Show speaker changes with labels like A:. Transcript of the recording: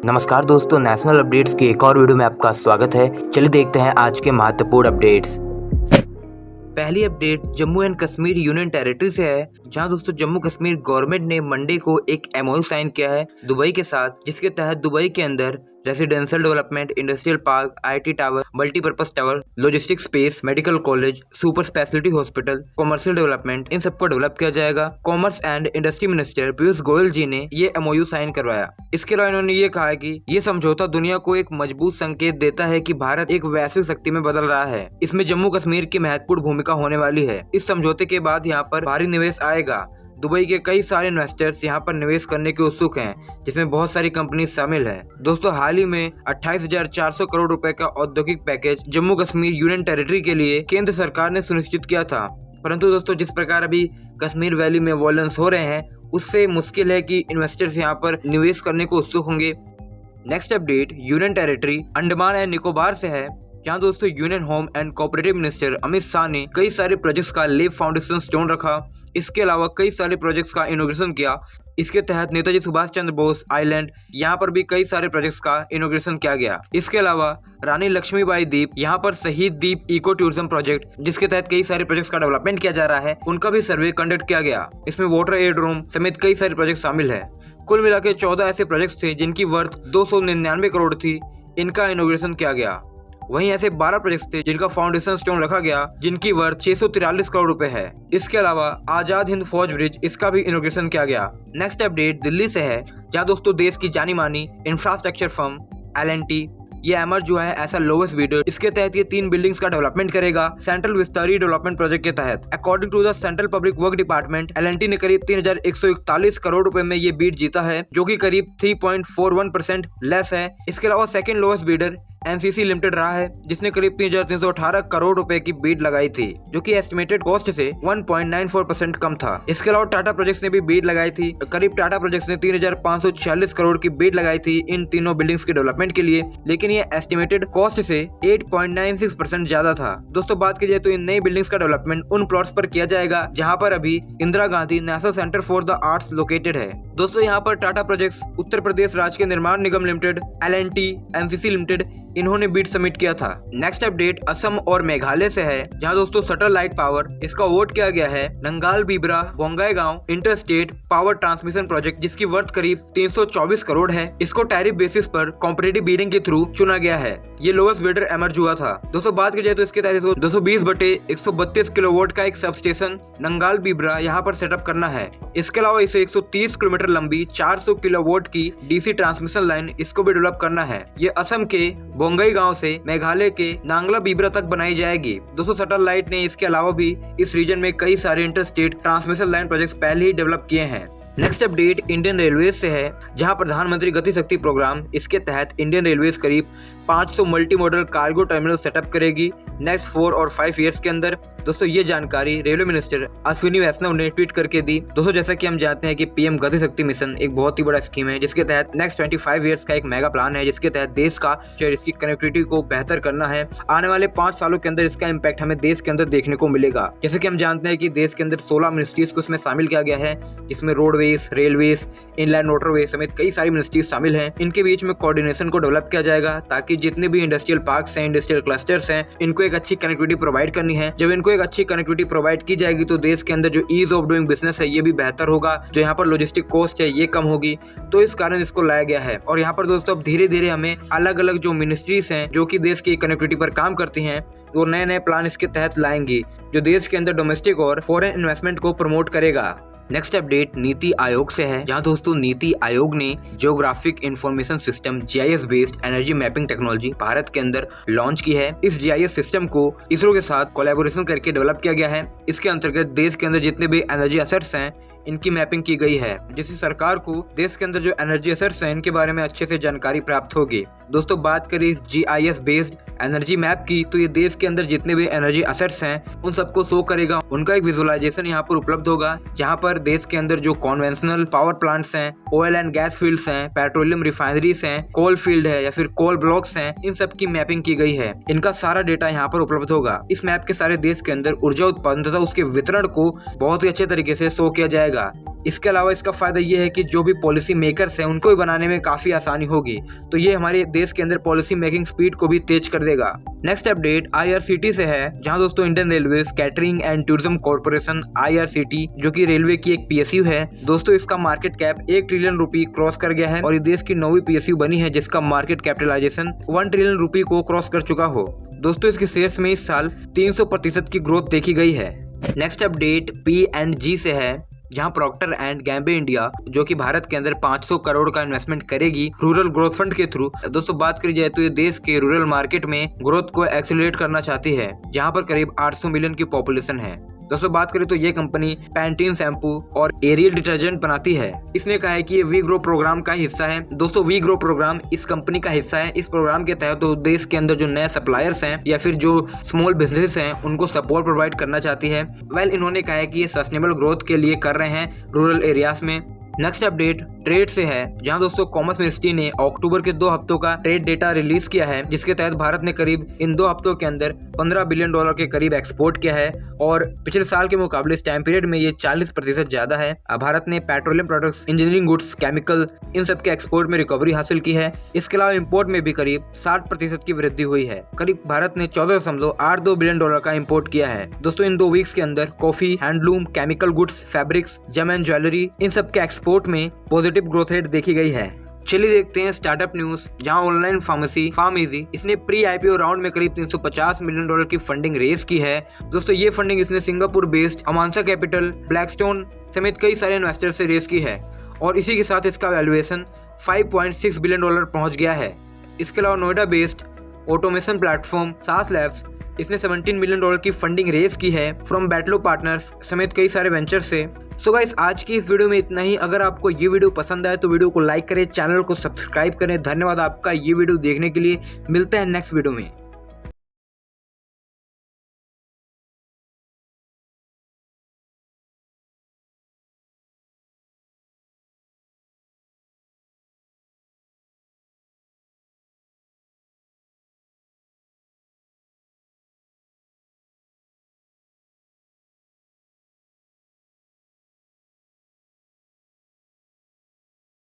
A: नमस्कार दोस्तों, national updates की एक और वीडियो में आपका स्वागत है। चलिए देखते हैं आज के महत्वपूर्ण अपडेट्स। पहली update Jammu and Kashmir union territory से है, जहां दोस्तों जम्मू कश्मीर गवर्नमेंट ने मंडे को एक एमओयू साइन किया है दुबई के साथ, जिसके तहत दुबई के अंदर residential development, industrial park, IT tower, multipurpose tower, logistic space, medical college, super speciality hospital, commercial development, इन सबको डेवलप किया जाएगा। Commerce and industry minister Piyush Goyal ji ने ये एमओयू साइन करवाया। इसके अलावा इन्होंने ये कहा कि ये समझौता दुनिया को एक मजबूत संकेत देता है कि भारत एक वैश्विक शक्ति में बदल रहा है। इसमें जम्मू कश्मीर की महत्वपूर्ण भूमिका होने वाली है। इस समझौते के बाद यहाँ पर भारी निवेश आएगा। दुबई के कई सारे इन्वेस्टर्स यहाँ पर निवेश करने के उत्सुक हैं, जिसमें बहुत सारी कंपनी शामिल है। दोस्तों हाल ही में 28,400 करोड़ रुपए का औद्योगिक package Jammu Kashmir union territory के लिए केंद्र सरकार ने सुनिश्चित किया था, परंतु दोस्तों जिस प्रकार अभी कश्मीर वैली में वॉयलेंस हो रहे हैं, उससे मुश्किल है कि इन्वेस्टर्स यहाँ पर निवेश करने को उत्सुक होंगे। Next update union territory Andaman and Nicobar से है, जहाँ दोस्तों union home and cooperative minister Amit Shah ने कई सारे प्रोजेक्ट्स का लीफ फाउंडेशन स्टोन रखा। इसके अलावा कई सारे प्रोजेक्ट्स का इनॉग्रेशन किया। इसके तहत नेताजी सुभाष चंद्र बोस आइलैंड यहाँ पर भी कई सारे प्रोजेक्ट्स का इनॉग्रेशन किया गया। इसके अलावा रानी लक्ष्मीबाई द्वीप, यहाँ पर शहीद द्वीप इको टूरिज्म प्रोजेक्ट, जिसके तहत कई सारे प्रोजेक्ट्स का डेवलपमेंट किया जा रहा है, उनका भी सर्वे कंडक्ट किया गया। इसमें वाटर एड रूम समेत कई सारे प्रोजेक्ट शामिल है। कुल मिलाकर 14 ऐसे प्रोजेक्ट थे जिनकी वर्थ 299 करोड़ थी, इनका इनॉग्रेशन किया गया। वहीं ऐसे 12 प्रोजेक्ट्स थे जिनका फाउंडेशन स्टोन रखा गया, जिनकी वर्थ 643 करोड़ रुपए है। इसके अलावा आजाद हिंद फौज ब्रिज, इसका भी इनॉग्रेशन किया गया। नेक्स्ट अपडेट दिल्ली से है, जहां दोस्तों देश की जानी मानी इंफ्रास्ट्रक्चर फर्म L&T ये एमर जो है ऐसा लोवेस्ट बिडर, इसके तहत ये 3 बिल्डिंग्स का डेवलपमेंट करेगा सेंट्रल विस्तारी डेवलपमेंट प्रोजेक्ट के तहत। According to the central public work department, L&T ने करीब 3,141 करोड़ रुपए में ये बीड जीता है, जो कि करीब 3.41% लेस है। इसके अलावा second lowest bidder NCC limited रहा है, जिसने करीब 3,318 करोड़ रुपए की बीड लगाई थी, जो कि एस्टिमेटेड कॉस्ट से 1.94% कम था। इसके अलावा टाटा प्रोजेक्ट्स ने भी बीड लगाई थी। करीब टाटा प्रोजेक्ट्स ने 3,546 करोड़ की बीड लगाई थी इन तीनों बिल्डिंग्स के डेवलपमेंट के लिए, लेकिन ये एस्टिमेटेड कॉस्ट से 8.96% ज्यादा था। दोस्तों बात की जाए तो इन नई बिल्डिंग्स का डेवलपमेंट उन प्लॉट्स पर किया जाएगा जहां पर अभी Indira Gandhi national centre for the arts located है। दोस्तों यहाँ पर टाटा प्रोजेक्ट्स, उत्तर प्रदेश राज्य के निर्माण निगम लिमिटेड, L&T, NCC लिमिटेड, इन्होंने बीड सबमिट किया था। नेक्स्ट अपडेट असम और मेघालय से है, जहां दोस्तों सैटेलाइट पावर, इसका अवार्ड किया गया है Nangal Bibra Bongaigaon interstate power transmission project, जिसकी वर्थ करीब 324 करोड़ है। इसको टैरिफ बेसिस पर कॉम्पिटिटिव बीडिंग के थ्रू चुना गया है। ये लोवेस्ट बिडर एमर्ज हुआ था। दोस्तों बात की जाए तो इसके तहत 220/132 किलोवाट का एक सब स्टेशन नंगाल बिब्रा यहाँ पर सेटअप करना है। इसके अलावा इसे 130 किलोमीटर लंबी 400 किलोवाट की डीसी ट्रांसमिशन लाइन, इसको भी डेवलप करना है। ये असम के बोंगाईगांव से मेघालय के नांगला बिब्रा तक बनाई जाएगी। दोस्तों सैटेलाइट ने इसके अलावा भी इस रीजन में कई सारे इंटरस्टेट ट्रांसमिशन लाइन प्रोजेक्ट्स पहले ही डेवलप किए हैं। नेक्स्ट अपडेट इंडियन रेलवे से है, जहां प्रधानमंत्री गति शक्ति प्रोग्राम, इसके तहत इंडियन रेलवे करीब 500 multi modal cargo terminal setup करेगी नेक्स्ट 4 और 5 ईयर्स के अंदर। दोस्तों ये जानकारी रेलवे मिनिस्टर अश्विनी वैष्णव ने ट्वीट करके दी। दोस्तों जैसा कि हम जानते हैं कि पीएम गति शक्ति मिशन एक बहुत ही बड़ा स्कीम है, जिसके तहत नेक्स्ट 25 ईयर्स का एक मेगा प्लान है, जिसके तहत देश का जो इसकी कनेक्टिविटी को बेहतर करना है। आने वाले 5 सालों के अंदर इसका इम्पैक्ट हमें देश के अंदर देखने को मिलेगा। जैसे कि हम जानते हैं कि देश के अंदर 16 मिनिस्ट्रीज को इसमें शामिल किया गया है, जिसमें रोडवेज, रेलवेज, इनलैंड वाटरवे समेत कई सारी मिनिस्ट्रीज शामिल हैं। इनके बीच में कोऑर्डिनेशन को डेवलप किया जाएगा, ताकि जितने भी इंडस्ट्रियल पार्क्स हैं, इंडस्ट्रियल क्लस्टर्स हैं, इनको एक अच्छी कनेक्टिविटी प्रोवाइड करनी है। जब इनको एक अच्छी कनेक्टिविटी प्रोवाइड की जाएगी तो देश के अंदर जो ईज ऑफ डूइंग बिजनेस है ये भी बेहतर होगा, जो यहाँ पर लॉजिस्टिक कॉस्ट है ये कम होगी। तो इस कारण इसको लाया गया है। और यहाँ पर दोस्तों अब धीरे धीरे हमें अलग अलग जो मिनिस्ट्रीज हैं जो कि देश की कनेक्टिविटी पर काम करती हैं, वो नए नए प्लान इसके तहत लाएंगी, जो देश के अंदर डोमेस्टिक और फॉरेन इन्वेस्टमेंट को प्रमोट करेगा। नेक्स्ट अपडेट नीति आयोग से है, जहां दोस्तों नीति आयोग ने geographic information system GIS based energy mapping technology Bharat के अंदर लॉन्च की है। इस GIS सिस्टम को इसरो के साथ कोलैबोरेशन करके डेवलप किया गया है। इसके अंतर्गत देश के अंदर जितने भी एनर्जी एसेट्स हैं इनकी मैपिंग की गई है, जिससे सरकार को देश के अंदर जो एनर्जी एसेट्स हैं इनके बारे में अच्छे से जानकारी प्राप्त होगी। दोस्तों बात करें इस GIS बेस्ड एनर्जी मैप की, तो ये देश के अंदर जितने भी एनर्जी एसेट्स हैं उन सबको शो करेगा। उनका एक विजुअलाइजेशन यहाँ पर उपलब्ध होगा, जहाँ पर देश के अंदर जो कॉन्वेंशनल पावर प्लांट्स हैं, ऑयल एंड गैस फील्ड्स हैं, पेट्रोलियम रिफाइनरीज हैं, कोल फील्ड है या फिर कोल ब्लॉक्स हैं, इन सब की मैपिंग की गई है। इनका सारा डेटा यहाँ पर उपलब्ध होगा। इस मैप के सारे देश के अंदर ऊर्जा उत्पादन तथा उसके वितरण को बहुत ही अच्छे तरीके से शो किया जाएगा। इसके अलावा इसका फायदा ये है कि जो भी पॉलिसी मेकर्स हैं उनको भी बनाने में काफी आसानी होगी, तो ये हमारे देश के अंदर पॉलिसी मेकिंग स्पीड को भी तेज कर देगा। नेक्स्ट अपडेट IRCT से है, जहां दोस्तों Indian railway catering and tourism corporation IRCT जो कि रेलवे की एक PSU है दोस्तों, इसका मार्केट कैप 1 ट्रिलियन रुपए क्रॉस कर गया है और ये देश की 9वीं PSU बनी है जिसका मार्केट कैपिटलाइजेशन 1 ट्रिलियन रुपए को क्रॉस कर चुका हो। दोस्तों इसके शेयर्स में इस साल 300% की ग्रोथ देखी गई है। नेक्स्ट अपडेट P&G से है, जहां प्रॉक्टर एंड गैम्बल इंडिया जो कि भारत के अंदर 500 करोड़ का इन्वेस्टमेंट करेगी रूरल ग्रोथ फंड के थ्रू। दोस्तों बात करी जाए तो ये देश के रूरल मार्केट में ग्रोथ को एक्सेलरेट करना चाहती है, जहां पर करीब 800 मिलियन की पॉपुलेशन है। दोस्तों बात करें तो ये कंपनी पैंटीन शैम्पू और एरियल डिटर्जेंट बनाती है। इसने कहा है कि ये वी ग्रो प्रोग्राम का हिस्सा है। दोस्तों वी ग्रो प्रोग्राम इस कंपनी का हिस्सा है। इस प्रोग्राम के तहत तो देश के अंदर जो नए सप्लायर्स हैं या फिर जो स्मॉल बिजनेस हैं उनको सपोर्ट प्रोवाइड करना चाहती है। इन्होंने कहा है कि ये सस्टेनेबल ग्रोथ के लिए कर रहे हैं रूरल एरियाज में। नेक्स्ट अपडेट ट्रेड से है, जहां दोस्तों कॉमर्स मिनिस्ट्री ने अक्टूबर के 2 हफ्तों का ट्रेड डेटा रिलीज किया है, जिसके तहत भारत ने करीब इन 2 हफ्तों के अंदर $15 बिलियन के करीब एक्सपोर्ट किया है और पिछले साल के मुकाबले इस टाइम पीरियड में ये 40% ज्यादा है। भारत ने petroleum products, engineering goods, chemical इन सब के एक्सपोर्ट में रिकवरी हासिल की है। इसके अलावा इम्पोर्ट में भी करीब 60% की वृद्धि हुई है। करीब भारत ने $14.82 बिलियन का इम्पोर्ट किया है। दोस्तों इन 2 वीक्स के अंदर coffee, handloom, chemical goods, fabrics, gem and jewellery इन सब के एक्सपोर्ट में पॉजिटिव ग्रोथ रेट देखी गई है। चलिए देखते हैं स्टार्टअप न्यूज, जहां ऑनलाइन फार्मेसी फार्मेजी इसने प्री IPO राउंड में करीब $350 मिलियन की फंडिंग रेज की है। दोस्तों ये फंडिंग इसने सिंगापुर बेस्ड अमांसा कैपिटल, ब्लैकस्टोन समेत कई सारे इन्वेस्टर से रेज की है और इसी के साथ इसका वैल्यूएशन $5.6 बिलियन पहुंच गया है। इसके अलावा नोएडा बेस्ड ऑटोमेशन प्लेटफॉर्म सास लैब्स इसने $17 मिलियन की फंडिंग रेज की है फ्रॉम बैटलो पार्टनर्स समेत कई सारे वेंचर से। सो गाइस आज की इस वीडियो में इतना ही। अगर आपको ये वीडियो पसंद आए तो वीडियो को लाइक करें, चैनल को सब्सक्राइब करें। धन्यवाद आपका ये वीडियो देखने के लिए। मिलते हैं नेक्स्ट वीडियो में।